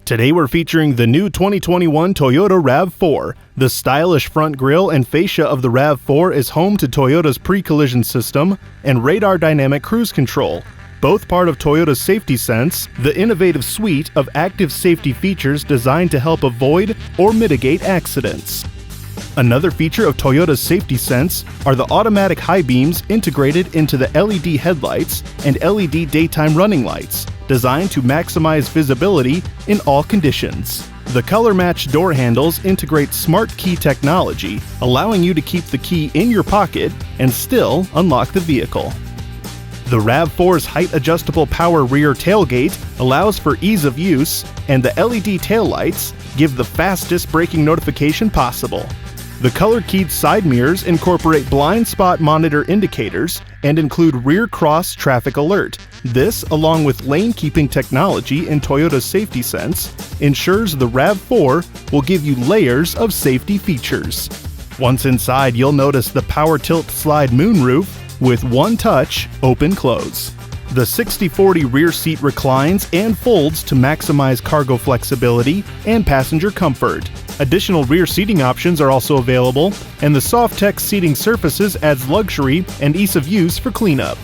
Today we're featuring the new 2021 Toyota Rav4. The stylish front grille and fascia of the Rav4 is home to Toyota's pre-collision system and radar dynamic cruise control, both part of Toyota's Safety Sense, the innovative suite of active safety features designed to help avoid or mitigate accidents. Another feature of Toyota's Safety Sense are the automatic high beams integrated into the LED headlights and LED daytime running lights, designed to maximize visibility in all conditions. The color-matched door handles integrate smart key technology, allowing you to keep the key in your pocket and still unlock the vehicle. The Rav4's height-adjustable power rear tailgate allows for ease of use, and the LED taillights give the fastest braking notification possible. The color-keyed side mirrors incorporate blind spot monitor indicators and include rear cross traffic alert. This, along with lane-keeping technology in Toyota's Safety Sense, ensures the Rav4 will give you layers of safety features. Once inside, you'll notice the power tilt slide moonroof with one touch open-close. The 60/40 rear seat reclines and folds to maximize cargo flexibility and passenger comfort. Additional rear seating options are also available, and the Softex seating surfaces adds luxury and ease of use for cleanup.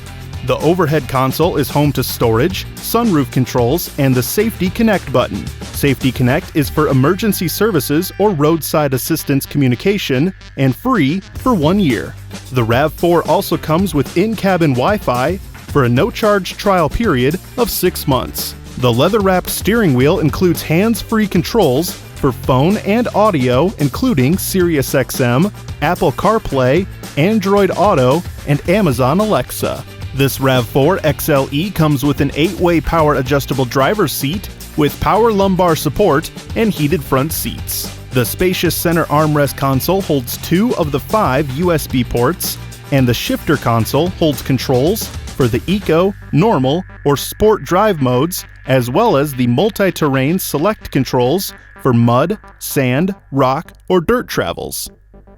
The overhead console is home to storage, sunroof controls, and the Safety Connect button. Safety Connect is for emergency services or roadside assistance communication and free for 1 year. The Rav4 also comes with in-cabin Wi-Fi for a no-charge trial period of 6 months. The leather-wrapped steering wheel includes hands-free controls for phone and audio, including SiriusXM, Apple CarPlay, Android Auto, and Amazon Alexa. This Rav4 XLE comes with an 8-way power-adjustable driver's seat with power lumbar support and heated front seats. The spacious center armrest console holds 2 of the 5 USB ports, and the shifter console holds controls for the Eco, Normal, or Sport drive modes, as well as the multi-terrain select controls for mud, sand, rock, or dirt travels.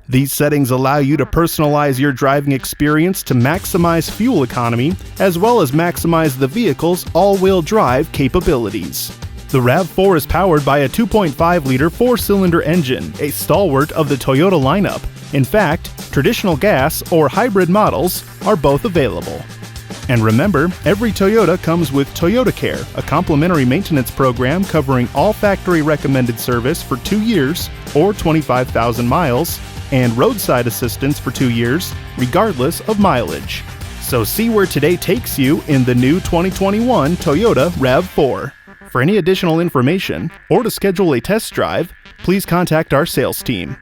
These settings allow you to personalize your driving experience to maximize fuel economy, as well as maximize the vehicle's all-wheel drive capabilities. The Rav4 is powered by a 2.5-liter 4-cylinder engine, a stalwart of the Toyota lineup. In fact, traditional gas or hybrid models are both available. And remember, every Toyota comes with Toyota Care, a complimentary maintenance program covering all factory-recommended service for 2 years or 25,000 miles, and roadside assistance for 2 years, regardless of mileage. So see where today takes you in the new 2021 Toyota Rav4. For any additional information or to schedule a test drive, please contact our sales team.